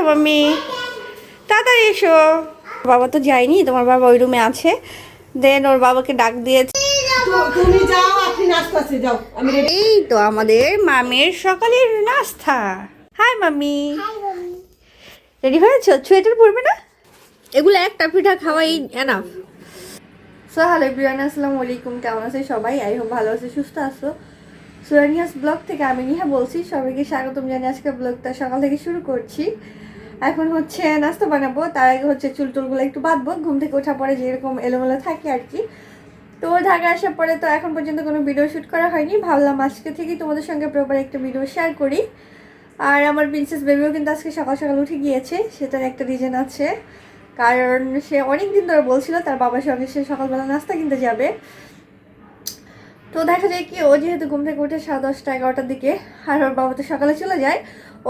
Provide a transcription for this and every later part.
Mummy, তাড়াতাড়ি এসো। বাবা তো যায়নি, তোমার বাবা ওই রুমে আছে। দেন ওর বাবাকে ডাক দিয়েছে। তুমি যাও, আপনি নাস্তা যাও। এই তো আমাদের মামের সকালের নাস্তা। হাই মাম্মি, রেডি হয়েছো? সোয়েটার পরবে না? এগুলো একটা পিঠা খাওয়াই এনাফ। সো হ্যালো এভরিওয়ান, আসসালামু আলাইকুম। কেমন আছে সবাই? আই হোপ ভালো আছে, সুস্থ আছো। সুরানিয়াস ব্লগ থেকে আমি নিহা বলছি। সবাইকে স্বাগতম জানিয়ে আজকে ব্লগটা সকাল থেকে শুরু করছি। এখন হচ্ছে নাস্তা বানাবো, তার আগে হচ্ছে চুলটুলগুলো একটু বাঁধবো। ঘুম থেকে ওঠা পরে যেরকম এলোমেলো থাকে আর কি। তো ঢাকা আসার পরে তো এখন পর্যন্ত কোনো ভিডিও শ্যুট করা হয়নি। ভাবলাম আজকে থেকেই তোমাদের সঙ্গে প্রপার একটা ভিডিও শেয়ার করি। আর আমার প্রিন্সেস বেবিও কিন্তু আজকে সকাল সকাল উঠে গিয়েছে। সেটার একটা রিজন আছে, কারণ সে অনেক দিন ধরে বলছিল তার বাবার সঙ্গে সে সকালবেলা নাস্তা কিনতে যাবে। তো দেখা যায় কি, ও যেহেতু ঘুম থেকে উঠে 10:30 11টার দিকে, আর ওর বাবা তো সকালে চলে যায়,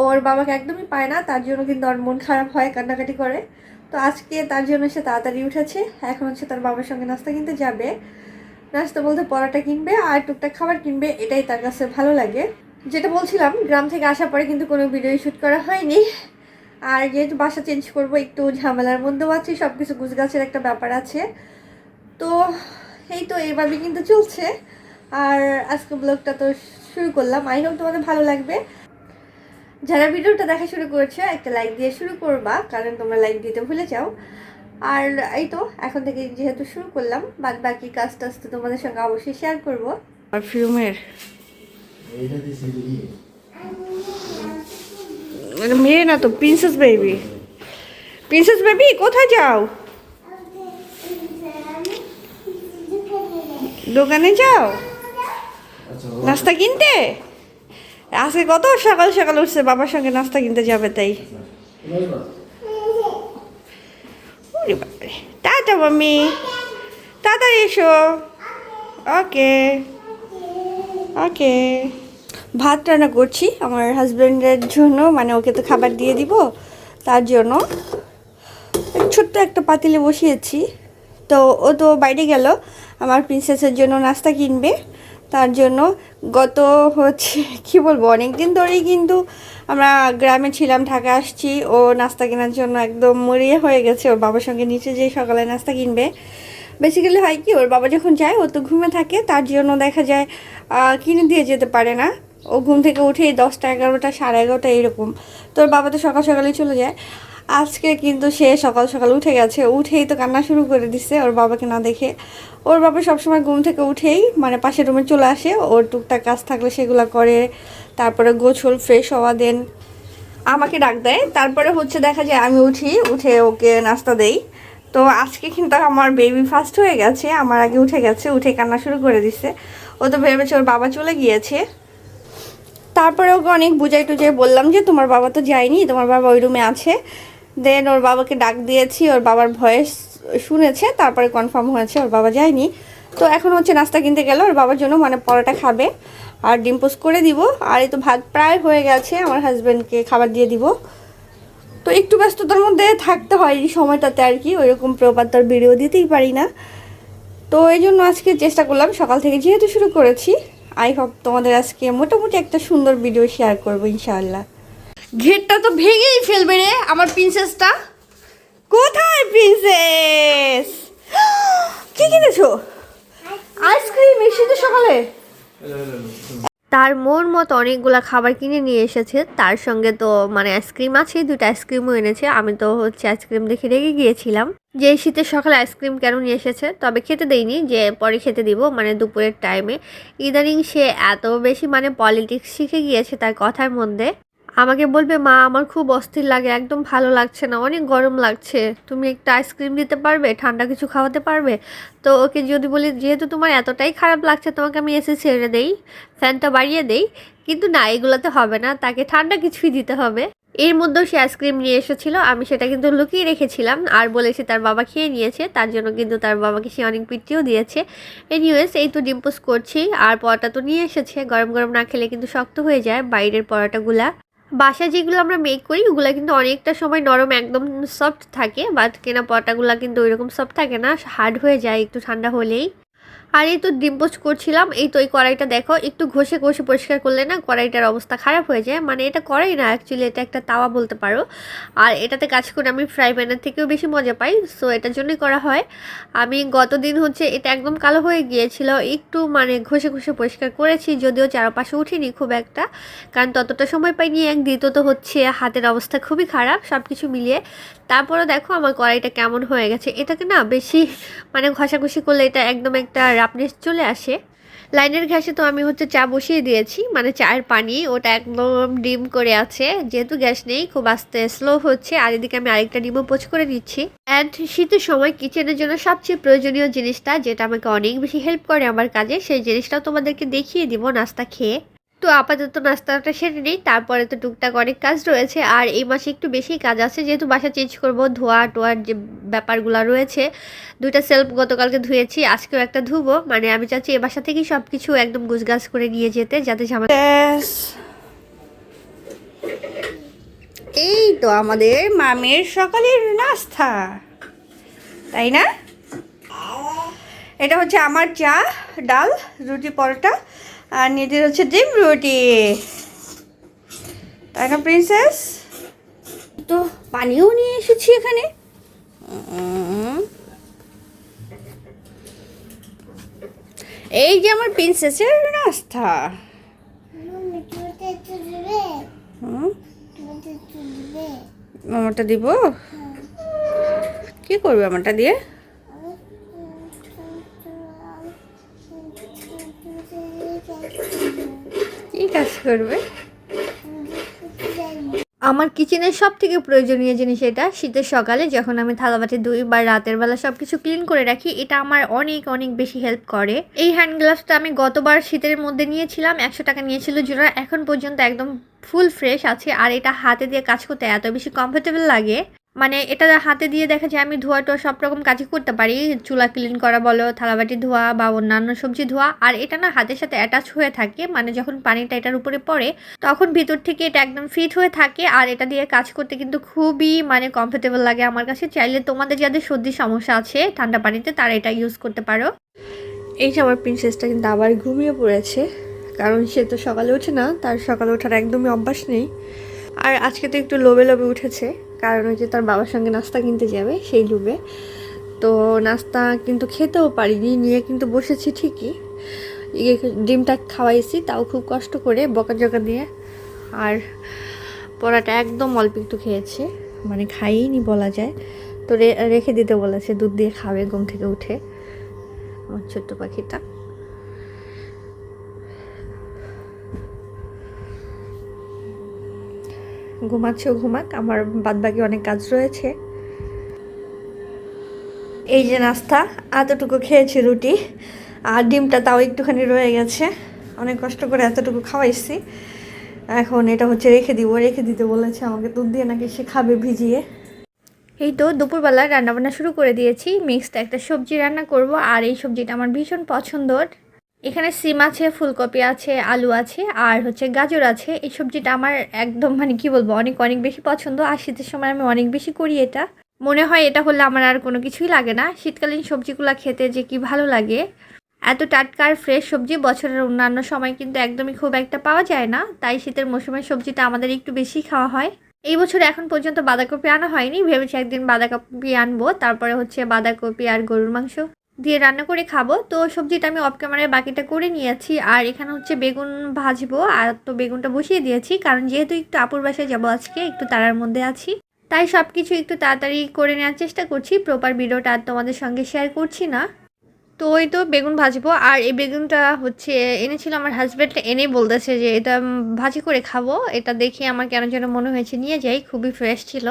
ওর বাবাকে একদমই পায় না। তার জন্য কিন্তু ওর মন খারাপ হয়, কান্নাকাটি করে। তো আজকে তার জন্য সে তাড়াতাড়ি উঠেছে। এখন হচ্ছে তার বাবার সঙ্গে নাস্তা কিনতে যাবে। নাস্তা বলতে পরোটা কিনবে আর টুকটাক খাবার কিনবে, এটাই তার কাছে ভালো লাগে। যেটা বলছিলাম, গ্রাম থেকে আসার পরে কিন্তু কোনো ভিডিও শ্যুট করা হয়নি। আর যেহেতু বাসা চেঞ্জ করবো, একটু ঝামেলার মধ্যেও আছে, সব কিছু গুছগাছের একটা ব্যাপার আছে। তো এই তো এইভাবে কিন্তু চলছে। আর আজকে ব্লগটা তো শুরু করলাম, আই হোপ তোমাদের ভালো লাগবে। যারা ভিডিওটা দেখা শুরু করেছে একটা লাইক দিয়ে শুরু করবা, কারণ তোমরা লাইক দিতে ভুলে যাও। আর এই তো এখন থেকে যেহেতু শুরু করলাম, বাদ বাকি কাজ টাজ তো তোমাদের সঙ্গে অবশ্যই শেয়ার করবো। পারফিউমের মেয়ে না তো, প্রিন্সেস বেবি। প্রিন্সেস বেবি কোথায় যাও? দোকানে যাও নাস্তা কিনতে। আজকে কত সকাল সকাল উঠছে, বাবার সঙ্গে নাস্তা কিনতে যাবে তাই। টাটা মাম্মি, তাড়াতাড়ি এসো। ওকে ওকে। ভাত রান্না করছি আমার হাজব্যান্ডের জন্য, মানে ওকে তো খাবার দিয়ে দিব, তার জন্য ছোট্ট একটা পাতিলে বসিয়েছি। তো ও তো বাইরে গেল আমার প্রিন্সেসের জন্য নাস্তা কিনবে, তার জন্য। গত হচ্ছে কি বলবো, অনেক দিন ধরেই কিন্তু আমরা গ্রামে ছিলাম, ঢাকা আসছি। ও নাস্তা কেনার জন্য একদম মরিয়া হয়ে গেছে, ওর বাবার সঙ্গে নিচে যেয়ে সকালে নাস্তা কিনবে। বেসিক্যালি হয় কি, ওর বাবা যখন যায় ও তো ঘুমে থাকে, তার জন্য দেখা যায় কিনে দিয়ে যেতে পারে না। ও ঘুম থেকে উঠেই 10টা 11টা 11:30 এরকম। তো ওর বাবা তো সকাল সকালেই চলে যায়। আজকে কিন্তু সে সকাল সকাল উঠে গেছে, উঠেই তো কান্না শুরু করে দিচ্ছে ওর বাবাকে না দেখে। ওর বাবা সবসময় ঘুম থেকে উঠেই মানে পাশের রুমে চলে আসে, ওর টুকটাক কাজ থাকলে সেগুলো করে, তারপরে গোছল ফ্রেশ হওয়া, দেন আমাকে ডাক দেয়। তারপরে হচ্ছে দেখা যায় আমি উঠে ওকে নাস্তা দেই। তো আজকে কিন্তু আমার বেবি ফার্স্ট হয়ে গেছে, আমার আগে উঠে গেছে, উঠে কান্না শুরু করে দিচ্ছে। ও তো ভেবেছে ওর বাবা চলে গিয়েছে। তারপরে ওকে অনেক বুঝাই টুজাই বললাম যে তোমার বাবা তো যায়নি, তোমার বাবা ওই রুমে আছে। দেন ওর বাবাকে ডাক দিয়েছি, ওর বাবার ভয়েস শুনেছে, তারপরে কনফার্ম হয়েছে ওর বাবা যায়নি। তো এখন হচ্ছে নাস্তা কিনতে গেল ওর বাবার জন্য, মানে পরোটা খাবে আর ডিম পোস্ট করে দিব। আর এই তো ভাত প্রায় হয়ে গেছে, আমার হাজব্যান্ডকে খাবার দিয়ে দিব। তো একটু ব্যস্ততার মধ্যে থাকতে হয় এই সময়টাতে আর কি, ওইরকম প্রপার তার ভিডিও দিতেই পারি না। তো এই জন্য আজকে চেষ্টা করলাম সকাল থেকে যেহেতু শুরু করেছি, আই হোপ তোমাদের আজকে মোটামুটি একটা সুন্দর ভিডিও শেয়ার করবো ইনশাআল্লাহ। ঘেরটা তো ভেঙেই ফেলবে রে আমার প্রিন্সেসটা। কোথায় প্রিন্সেস? কি কিনেছো? আইসক্রিম এসেছে সকালে। তার মন মতো অনেকগুলা খাবার কিনে নিয়ে এসেছে, তার সঙ্গে তো মানে আইসক্রিম আছে, 2টা আইসক্রিমও এনেছে। আমি তো হচ্ছে আইসক্রিম দেখে রেগে গিয়েছিলাম যে এই শীতের সকালে আইসক্রিম কেন নিয়ে এসেছে, তবে খেতে দেইনি, যে পরে খেতে দিব মানে দুপুরের টাইমে। ইদানিং সে এত বেশি মানে পলিটিক্স শিখে গিয়েছে তার কথার মধ্যে। আমাকে বলবে, মা আমার খুব অস্থির লাগে, একদম ভালো লাগছে না, অনেক গরম লাগছে, তুমি একটা আইসক্রিম দিতে পারবে, ঠান্ডা কিছু খাওয়াতে পারবে? তো ওকে যদি বলি যেহেতু তোমার এতটাই খারাপ লাগছে, তোমাকে আমি এসে ছেড়ে দেই, ফ্যানটা বাড়িয়ে দেই, কিন্তু না, এগুলোতে হবে না, তাকে ঠান্ডা কিছুই দিতে হবে। এর মধ্যেও সে আইসক্রিম নিয়ে এসেছিল, আমি সেটা কিন্তু লুকিয়ে রেখেছিলাম আর বলেছি তার বাবা খেয়ে নিয়েছে, তার জন্য কিন্তু তার বাবাকে সে অনেক পিটিও দিয়েছে। এনিওয়েজ এই তো ডিম পোস্ট করছি, আর পরোটা তো নিয়ে এসেছে, গরম গরম না খেলে কিন্তু শক্ত হয়ে যায় বাইরের পরোটাগুলা। বাসায় যেগুলো আমরা মেক করি ওগুলো কিন্তু অনেকটা সময় নরম একদম সফট থাকে, বাট কেনা পরোটাগুলো কিন্তু ওইরকম সফট থাকে না, হার্ড হয়ে যায় একটু ঠান্ডা হলেই। আর এই তো ডিম পোস্ট করছিলাম, এই তো এই কড়াইটা দেখো, একটু ঘষে ঘষে পরিষ্কার করলে না কড়াইটার অবস্থা খারাপ হয়ে যায়। মানে এটা কড়াই না, অ্যাকচুয়ালি এটা একটা তাওয়া বলতে পারো। আর এটাতে কাজ করে আমি ফ্রাই প্যানের থেকেও বেশি মজা পাই, সো এটার জন্যই করা হয়। আমি গত দিন হচ্ছে এটা একদম কালো হয়ে গিয়েছিল, একটু মানে ঘষে ঘষে পরিষ্কার করেছি, যদিও চারপাশে উঠিনি খুব একটা, কারণ ততটা সময় পাইনি। দ্বিতীয়ত হচ্ছে হাতের অবস্থা খুবই খারাপ সব কিছু মিলিয়ে। তারপরে দেখো আমার কড়াইটা কেমন হয়ে গেছে। এটাকে না বেশি মানে ঘষাঘষি করলে এটা একদম একটা রাপনেস চলে আসে। লাইনের গ্যাসে তো আমি হচ্ছে চা বসিয়ে দিয়েছি, মানে চায়ের পানি ওটা একদম ডিম করে আছে, যেহেতু গ্যাস নেই খুব আস্তে স্লো হচ্ছে। আর এদিকে আমি আরেকটা ডিমও পোচ করে দিচ্ছি। অ্যান্ড শীতের সময় কিচেনের জন্য সবচেয়ে প্রয়োজনীয় জিনিসটা, যেটা আমাকে অনেক বেশি হেল্প করে আমার কাজে, সেই জিনিসটাও তোমাদেরকে দেখিয়ে দিব নাস্তা খেয়ে। তো আপাতত নাস্তাটা সেরে নেই, তারপরে তো টুকটাক অনেক কাজ রয়েছে। আর এই মাসে একটু বেশি কাজ আছে, যেহেতু বাসা চেঞ্জ করব, ধোয়া টোয়ার যে ব্যাপারগুলো রয়েছে। 2টা সেলফ গতকালকে ধুয়েছি, আজকেও একটা ধুবো। মানে আমি চাচ্ছি এ বাসা থেকেই সব কিছু একদম গুছগাছ করে নিয়ে যেতে, যাতে ঝামেলা। ব্যাস, এই তো আমাদের মামের সকালের নাস্তা, তাই না? এটা হচ্ছে আমার চা, ডাল, রুটি, পরোটা, আর নিজের হচ্ছে ডিম রুটি, তাই না প্রিন্সেস? তো পানিও নিয়ে এসেছি এখানে। এই যে আমার প্রিন্সেসের নাস্তা। মামাটা দিব? কি করবে আমারটা দিয়ে? কি কাজ করবে? আমার কিচেনের সব থেকে প্রয়োজনীয় জিনিস এটা। শীতের সকালে যখন আমি থালাবাটি ধুই বা রাতের বেলা সব কিছু ক্লিন করে রাখি, এটা আমার অনেক অনেক বেশি হেল্প করে। এই হ্যান্ড গ্লাভসটা আমি গতবার শীতের মধ্যে নিয়েছিলাম, 100 টাকা নিয়েছিল জোড়া, এখন পর্যন্ত একদম ফুল ফ্রেশ আছে। আর এটা হাতে দিয়ে কাজ করতে এত বেশি কমফোর্টেবল লাগে, মানে এটা হাতে দিয়ে দেখা যায় আমি ধোয়া টোয়া সব রকম কাজই করতে পারি, চুলা ক্লিন করা বলো, থালাবাটি ধোয়া বা অন্যান্য সবজি ধোয়া। আর এটা না হাতের সাথে অ্যাটাচ হয়ে থাকে, মানে যখন পানিটা এটার উপরে পড়ে তখন ভিতর থেকে এটা একদম ফিট হয়ে থাকে। আর এটা দিয়ে কাজ করতে কিন্তু খুবই মানে কমফোর্টেবল লাগে আমার কাছে। চাইলে তোমাদের যাদের সর্দির সমস্যা আছে ঠান্ডা পানিতে, তারা এটা ইউজ করতে পারো। এই যে আমার প্রিন্সেসটা কিন্তু আবার ঘুমিয়ে পড়েছে, কারণ সে তো সকালে ওঠে না, তার সকালে ওঠার একদমই অভ্যাস নেই। আর আজকে তো একটু লোভে লোভে উঠেছে, কারণ ওই যে তার বাবার সঙ্গে নাস্তা কিনতে যাবে সেই লোভে। তো নাস্তা কিন্তু খেতেও পারিনি, নিয়ে কিন্তু বসেছি ঠিকই, ডিমটা খাওয়াইছি তাও খুব কষ্ট করে বকাঝকা দিয়ে। আর পড়াটা একদম অল্প একটু খেয়েছে, মানে খাইনি বলা যায়। তো রেখে দিতে বলেছে, দুধ দিয়ে খাবে ঘুম থেকে উঠে আমার ছোট্ট পাখিটা। ঘুমাচ্ছেও ঘুমাক, আমার বাদবাকি অনেক কাজ রয়েছে। এই যে নাস্তা, এতটুকু খেয়েছি রুটি, আর ডিমটা তাও একটুখানি রয়ে গেছে, অনেক কষ্ট করে এতটুকু খাওয়াইছি। এখন এটা হচ্ছে রেখে দিতে বলেছে আমাকে, দুধ দিয়ে নাকি সে খাবে ভিজিয়ে। এই তো দুপুরবেলা রান্নাবান্না শুরু করে দিয়েছি, মিক্সড একটা সবজি রান্না করব। আর এই সবজিটা আমার ভীষণ পছন্দর। এখানে সিম আছে, ফুলকপি আছে, আলু আছে, আর হচ্ছে গাজর আছে। এই সবজিটা আমার একদম মানে কি বলবো, অনেক অনেক বেশি পছন্দ। আর শীতের সময় আমি অনেক বেশি করি এটা, মনে হয় এটা হলে আমার আর কোনো কিছুই লাগে না। শীতকালীন সবজিগুলো খেতে যে কি ভালো লাগে। এত টাটকা আর ফ্রেশ সবজি বছরের অন্যান্য সময় কিন্তু একদমই খুব একটা পাওয়া যায় না, তাই শীতের মৌসুমের সবজিটা আমাদের একটু বেশি খাওয়া হয়। এই বছর এখন পর্যন্ত বাঁধাকপি আনা হয়নি, ভেবেছি একদিন বাঁধাকপি আনবো, তারপরে হচ্ছে বাঁধাকপি আর গরুর মাংস দিয়ে রান্না করে খাবো। তো সবজিটা আমি অফ ক্যামেরায় বাকিটা করে নিয়েছি। আর এখানে হচ্ছে বেগুন ভাজবো, আর তো বেগুনটা বসিয়ে দিয়েছি, কারণ যেহেতু একটু আপুর বাসায় যাবো আজকে, একটু তাড়ার মধ্যে আছি, তাই সব কিছু একটু তাড়াতাড়ি করে নেওয়ার চেষ্টা করছি। প্রপার ভিডিওটা আর তোমাদের সঙ্গে শেয়ার করছি না। তো ওই তো বেগুন ভাজবো। আর এই বেগুনটা হচ্ছে এনেছিল আমার হাজব্যান্ড, এনে বলতেছে যে এটা ভাজি করে খাবো। এটা দেখে আমার কেন যেন মনে হয়েছে নিয়ে যাই, খুবই ফ্রেশ ছিল।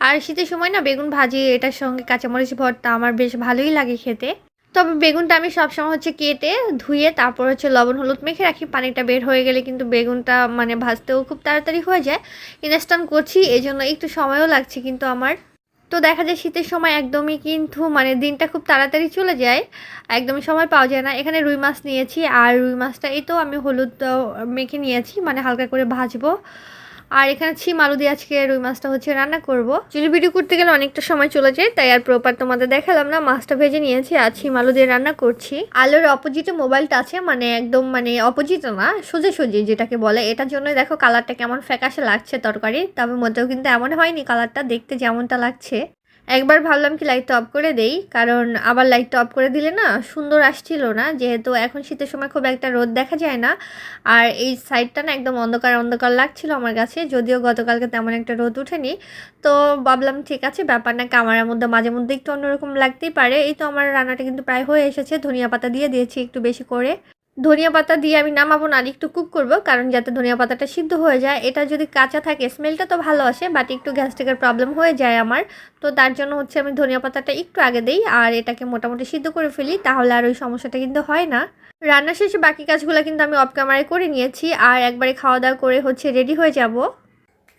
আর শীতের সময় না বেগুন ভাজি এটার সঙ্গে কাঁচামরিচ ভর্তা আমার বেশ ভালোই লাগে খেতে। তবে বেগুনটা আমি সবসময় হচ্ছে কেটে ধুয়ে তারপর হচ্ছে লবণ হলুদ মেখে রাখি, পানিটা বের হয়ে গেলে কিন্তু বেগুনটা মানে ভাজতেও খুব তাড়াতাড়ি হয়ে যায়। ইনস্ট্যান্ট করছি এই জন্য একটু সময়ও লাগছে কিন্তু আমার। তো দেখা যায় শীতের সময় একদমই কিন্তু মানে দিনটা খুব তাড়াতাড়ি চলে যায়, একদমই সময় পাওয়া যায় না। এখানে রুই মাছ নিয়েছি, আর রুই মাছটা এই তো আমি হলুদ মেখে নিয়েছি, মানে হালকা করে ভাজবো। আর এখানে ছিম আলু দিয়ে আজকে রুই মাছটা হচ্ছে রান্না করব। যদি ভিডিও করতে গেলে অনেকটা সময় চলে যায়, তাই আর প্রপার তোমাদের দেখালাম না। মাছটা ভেজে নিয়েছি আর ছিম আলু দিয়ে রান্না করছি। আলুর অপোজিটে মোবাইলটা আছে, মানে একদম মানে অপোজিট না, সোজা সোজি যেটাকে বলে। এটার জন্যই দেখো কালারটা কেমন ফ্যাকাশে লাগছে তরকারি, তবে মধ্যেও কিন্তু এমন হয়নি কালারটা দেখতে যেমনটা লাগছে। একবার ভাবলাম কি লাইটটা অফ করে দেই, কারণ আবার লাইটটা অফ করে দিলে না সুন্দর আসছিল না, যেহেতু এখন শীতের সময় খুব একটা রোদ দেখা যায় না। আর এই সাইডটা না একদম অন্ধকার অন্ধকার লাগছিল আমার কাছে, যদিও গতকালকে তেমন একটা রোদ ওঠেনি। তো ভাবলাম ঠিক আছে, ব্যাপার না, ক্যামেরার মধ্যে মাঝে মধ্যে একটু অন্যরকম লাগতেই পারে। এই তো আমার রান্নাটা কিন্তু প্রায় হয়ে এসেছে। ধনিয়া পাতা দিয়ে দিয়েছি একটু বেশি করে। ধনিয়া পাতা দিয়ে আমি নামাবো না, আর একটু কুক করবো, কারণ যাতে ধনিয়া পাতাটা সিদ্ধ হয়ে যায়। এটা যদি কাঁচা থাকে স্মেলটা তো ভালো আসে, বাট একটু গ্যাস্ট্রিকের প্রবলেম হয়ে যায় আমার। তো তার জন্য হচ্ছে আমি ধনিয়া পাতাটা একটু আগে দিই আর এটাকে মোটামুটি সিদ্ধ করে ফেলি, তাহলে আর ওই সমস্যাটা কিন্তু হয় না। রান্না শেষে বাকি কাজগুলো কিন্তু আমি অফ ক্যামেরায় করে নিয়েছি, আর একবারে খাওয়া দাওয়া করে হচ্ছে রেডি হয়ে যাব।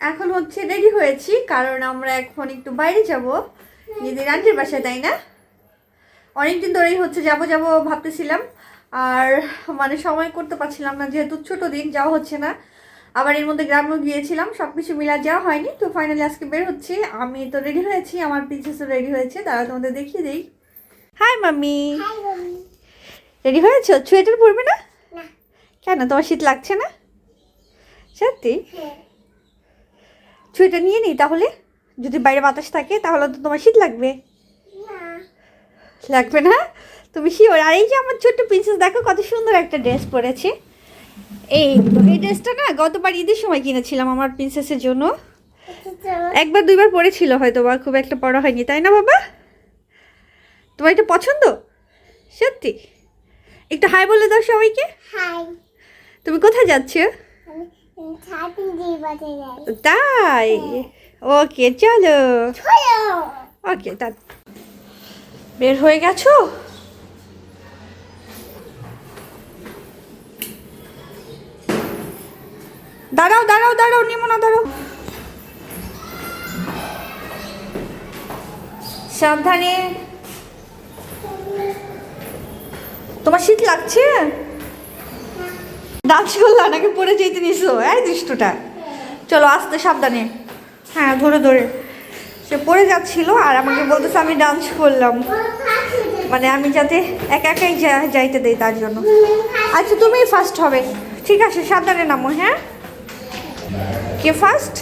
এখন হচ্ছে রেডি হয়েছি, কারণ আমরা এখন একটু বাইরে যাব দিদির আন্টির বাসায়, তাই না? অনেকদিন ধরেই হচ্ছে যাব যাব ভাবতেছিলাম, আর মানে সময় করতে পারছিলাম না, যেহেতু ছোটো দিন যাওয়া হচ্ছে না। আবার এর মধ্যে গ্রামেও গিয়েছিলাম, সব কিছু মিলা যাওয়া হয়নি। তো ফাইনালি আজকে বের হচ্ছি। আমি তো রেডি হয়েছি, আমার প্রিন্সেসও রেডি হয়েছে, তারা তোমাদের দেখিয়ে দিই। হাই মাম্মি, রেডি হয়েছো? সোয়েটার পরবে না? কেন, তোমার শীত লাগছে না? সত্যি? সোয়েটার নিয়ে নিই তাহলে, যদি বাইরে বাতাস থাকে তাহলে তো তোমার শীত লাগবে। লাগবে না? তুমি শিওর? আর এই যে আমার ছোট্ট প্রিন্সেস, দেখো কত সুন্দর একটা ড্রেস পরেছে। এই ড্রেসটা না গতবার ঈদের সময় কিনেছিলাম আমার প্রিন্সেসের জন্য। একবার দুইবার পরেছিল হয়তো, বা খুব একটা পড়া হয়নি, তাই না বাবা? তোমার এটা পছন্দ? সত্যি? একটু হাই বলে দাও সবাইকে। হাই, তুমি কোথায় যাচ্ছ? আমি ছাতি দিয়ে বাজে যাই। তাই? ওকে চলো। ওকে, তা বের হয়ে গেছো? দাঁড়াও দাঁড়াও দাঁড়াও, নেমো না, দাঁড়াও। সাবধানে। তোমার শীত লাগছে? ডান্স করলা নাকি পরে যেতে নিছো? এই দৃষ্টটা, চলো আস্তে সাবধানে। হ্যাঁ, ধরে ধরে। সে পড়ে যাচ্ছিল আর আমাকে বলতেছে আমি ডান্স করলাম, মানে আমি যাতে একা একাই যাইতে দেই তার জন্য। আচ্ছা, তুমিই ফার্স্ট হবে, ঠিক আছে? সাবধানে নামো। হ্যাঁ, কে ফার্স্ট?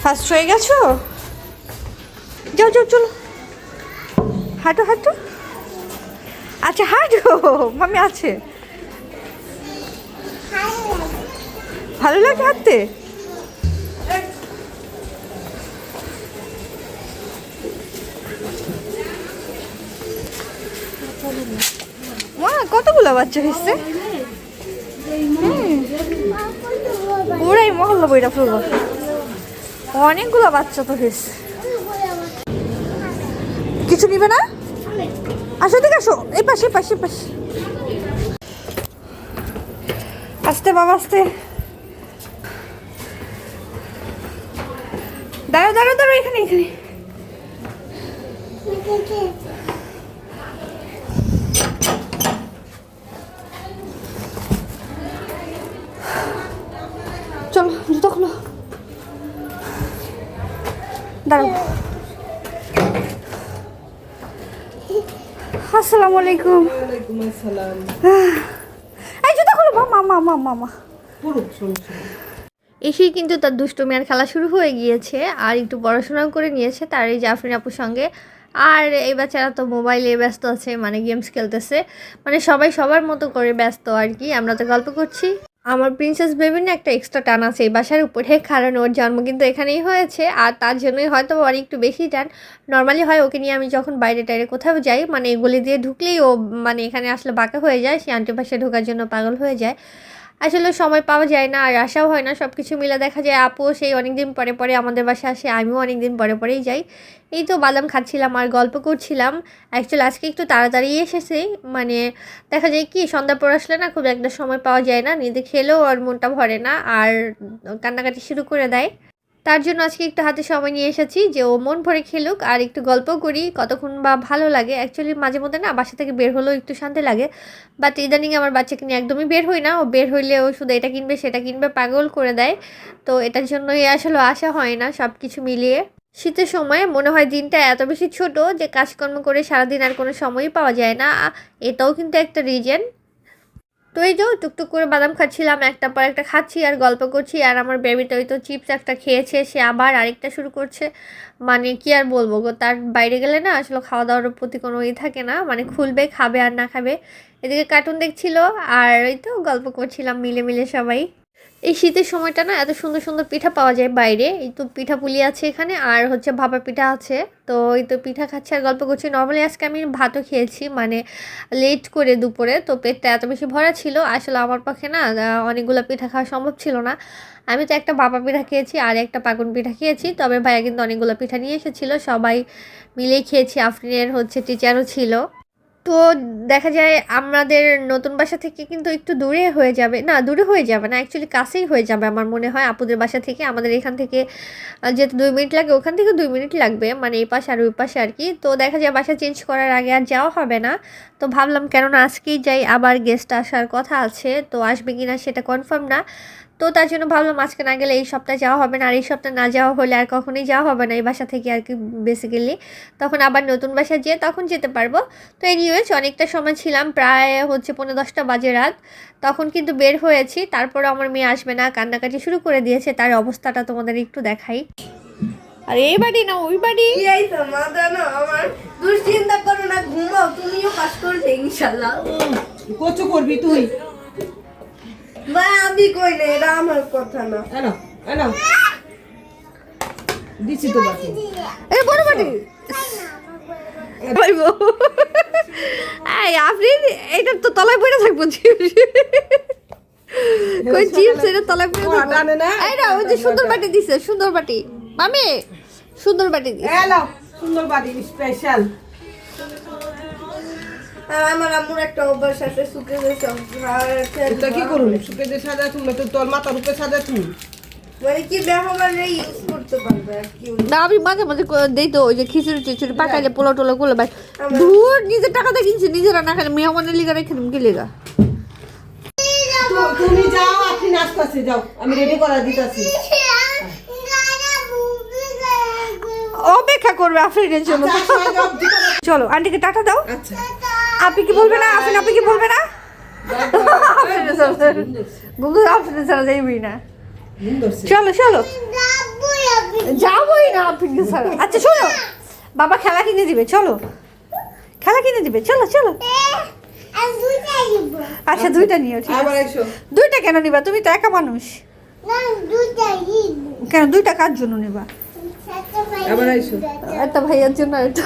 ফার্স্ট হয়ে গেছো? যাও যাও, চলো হাঁটো হাঁটো। আচ্ছা হাঁটো, মামি আছে। ভালো লাগে হাঁটতে? মা, কতগুলো বাচ্চা হয়েছে? পুরাই মহল্লা বইটা ফুলবো, অনেকগুলো বাচ্চা তো হয়েছে। কিছু নিবে না? আসো, দিকে আসো, এই পাশে পাশে পাশে। আস্তে বাবা, আস্তে। দাঁড়াও দাঁড়াও দাঁড়াও, এখানে এখানে। চলো, জুতো খুলো। দাঁড়াও। আসসালামু আলাইকুম। ওয়ালাইকুম আসসালাম। এই জুতো খুলো, মামা মামা মামা। পুরো সমস্যা। এসেই কিন্তু তার দুষ্টুমি আর খেলা শুরু হয়ে গিয়েছে, আর একটু পড়াশোনাও করে নিয়েছে তার এই জাফরিন আপুর সঙ্গে। আর এই বাচ্চারা তো মোবাইলে ব্যস্ত আছে, মানে গেমস খেলতেছে, মানে সবাই সবার মতো করে ব্যস্ত আর কি। আমরা তো গল্প করছি। আমার প্রিন্সেস বেবির না একটা এক্সট্রা টান আছে এই বাসার উপরে, কারণ ওর জন্ম কিন্তু এখানেই হয়েছে, আর তার জন্যই হয়তো আর একটু বেশি টান। নর্মালি হয় ওকে নিয়ে আমি যখন বাইরে টাইরে কোথাও যাই, মানে গলি দিয়ে ঢুকলেই ও মানে এখানে আসলে বাঁকা হয়ে যায়, সে আন্টির বাসায় ঢোকার জন্য পাগল হয়ে যায়। আসলে সময় পাওয়া যায় না, আর আসাও হয় না। সব কিছু মিলে দেখা যায় আপুও সেই অনেক দিন পরে পরে আমাদের বাসায় আসে, আমিও অনেক দিন পরে পরেই যাই। এই তো বাদাম খাচ্ছিলাম আর গল্প করছিলাম। অ্যাকচুয়ালি আজকে একটু তাড়াতাড়ি এসেছি, মানে দেখা যায় কি সন্ধ্যার পর আসলে না খুব একটা সময় পাওয়া যায় না, নিজে খেলেও আর মনটা ভরে না, আর কান্নাকাটি শুরু করে দেয়। তার জন্য আজকে একটু হাতে সময় নিয়ে এসেছি যে ও মন ভরে খেলুক আর একটু গল্প করি, কতক্ষণ বা ভালো লাগে। অ্যাকচুয়ালি মাঝে মধ্যে না বাসা থেকে বের হলেও একটু শান্তি লাগে, বাট ইদানিং আমার বাচ্চাকে নিয়ে একদমই বের হই না। ও বের হইলে ও শুধু এটা কিনবে সেটা কিনবে, পাগল করে দেয়। তো এটার জন্যই আসলে আসা হয় না সব কিছু মিলিয়ে। শীতের সময় মনে হয় দিনটা এত বেশি ছোট যে কাজকর্ম করে সারাদিন আর কোনো সময়ই পাওয়া যায় না, এটাও কিন্তু একটা রিজন। তো এই যে টুকটুক করে বাদাম খাচ্ছিলাম, একটা পর একটা খাচ্ছি আর গল্প করছি। আর আমার বেবিটা ওই তো চিপস একটা খেয়েছে, সে আবার আরেকটা শুরু করছে। মানে কি আর বলবো গো, তার বাইরে গেলে না আসলে খাওয়া দাওয়ার প্রতি কোনো থাকে না, মানে খুলবে খাবে আর না খাবে। এদিকে কার্টুন দেখছিল আর ওই তো গল্প করছিলাম মিলে মিলে সবাই। এই শীতের সময়টা না এত সুন্দর সুন্দর পিঠা পাওয়া যায় বাইরে। এই তো পিঠা পুলি আছে এখানে আর হচ্ছে ভাপা পিঠা আছে। তো এই তো পিঠা খাচ্ছি আর গল্প করছি। নর্মালি আজকে আমি ভাতও খেয়েছি, মানে লেট করে দুপুরে, তো পেটটা এত বেশি ভরা ছিল আসলে আমার পক্ষে না অনেকগুলো পিঠা খাওয়া সম্ভব ছিল না। আমি তো একটা ভাপা পিঠা খেয়েছি আর একটা পাকুন পিঠা খেয়েছি, তবে ভাইয়া কিন্তু অনেকগুলো পিঠা নিয়ে এসেছিলো, সবাই মিলেই খেয়েছি। আফরিনের হচ্ছে টিচারও ছিল। তো দেখা যায় আমাদের নতুন বাসা থেকে কিন্তু একটু দূরে হয়ে যাবে, না দূরে হয়ে যাবে না, অ্যাকচুয়ালি কাছেই হয়ে যাবে আমার মনে হয় আপুদের বাসা থেকে। আমাদের এখান থেকে যেহেতু 2 মিনিট লাগে, ওখান থেকে 2 মিনিট লাগবে, মানে এই পাশে আর ওই পাশে আর কি। তো দেখা যায় বাসা চেঞ্জ করার আগে আর যাওয়া হবে না। তো ভাবলাম কেননা আজকেই যাই, আবার গেস্ট আসার কথা আছে, তো আসবে কিনা সেটা কনফার্ম না। তো তার জন্য ভাবলাম আজকে না গেলে এই সপ্তাহে যাওয়া হবে না, আর এই সপ্তাহে না যাওয়া হলে আর কখনোই যাওয়া হবে না এই বাসা থেকে আর কি বেসিক্যালি। তখন আবার নতুন বাসায় যেয়ে তখন যেতে পারবো। তো এনিওয়েজ অনেকটা সময় ছিলাম, প্রায় হচ্ছে 9:30 বাজে রাত, তখন কিন্তু বের হয়েছি। তারপরে আমার মেয়ে আসবে না, কান্নাকাটি শুরু করে দিয়েছে, তার অবস্থাটা তোমাদের একটু দেখাই। আর এই বাড়ি না ওই বাড়ি, এই তো মাথা না আমার। দুশ্চিন্তা করো না, ঘুমাও, তুমিও পাস করবে ইনশাল্লাহ। কচু করবি তুই? বা আমি কই না, এটা আমার কথা না। এনো এনো দিছি তো বাকি। এই বড় বাড়ি পাইবো। এই আফরিন এটা তো তলায় পড়ে থাকবো চিপস, কই চিপস এটা তলায় পড়ে ও, থাকবো। টানে না? এই না ওই যে সুন্দর বাটি দিছে, সুন্দর বাটি মামি, সুন্দর বাটি দিছে। এলো সুন্দর বাড়ি স্পেশাল। আর আমার আম্মুর একটা অভ্যাস আছে সুকে দিছে, এটা কি করুন? সুকে দিয়ে সাজা তুমি তো তোর মাথার উপরে সাজা তুমি। মানে কি ব্যবহারে ইউজ করতে পারবে আর কি না। আমি মাঝে মাঝে দেই তো ওই যে খিচুড়ি টিচুড়ি পাকাইলে পোলা টোলা করলে ভাই ধুর, নিজের টাকাতে কিনছি, নিজেরা না খেলে মেহমানের লিগা রেখে কি লিগা। তুমি যাও, আপনি নাস্তা আছে যাও, আমি রেডি করা দিতেছি। অপেক্ষা করবে আফরিনের জন্য। চলো আন্টিকে টাটা দাও। আচ্ছা আপনি কি বলবে না? আফরিন আপনি কি বলবে না? গুগল আফরিন ছাড়া যাইবই না। চলো চলো যাবোই না আফরিন ছাড়া। আচ্ছা শোনো, বাবা খেলা কিনে দিবে, চলো খেলা কিনে দিবে, চলো চলো। আচ্ছা দুইটা নিও, ঠিক আবার আছে। এসো। দুইটা কেন নিবা? তুমি তো একা মানুষ। কেন দুইটা কার জন্য নিবা? আবার এসো। একটা ভাইয়ার জন্য আর একটা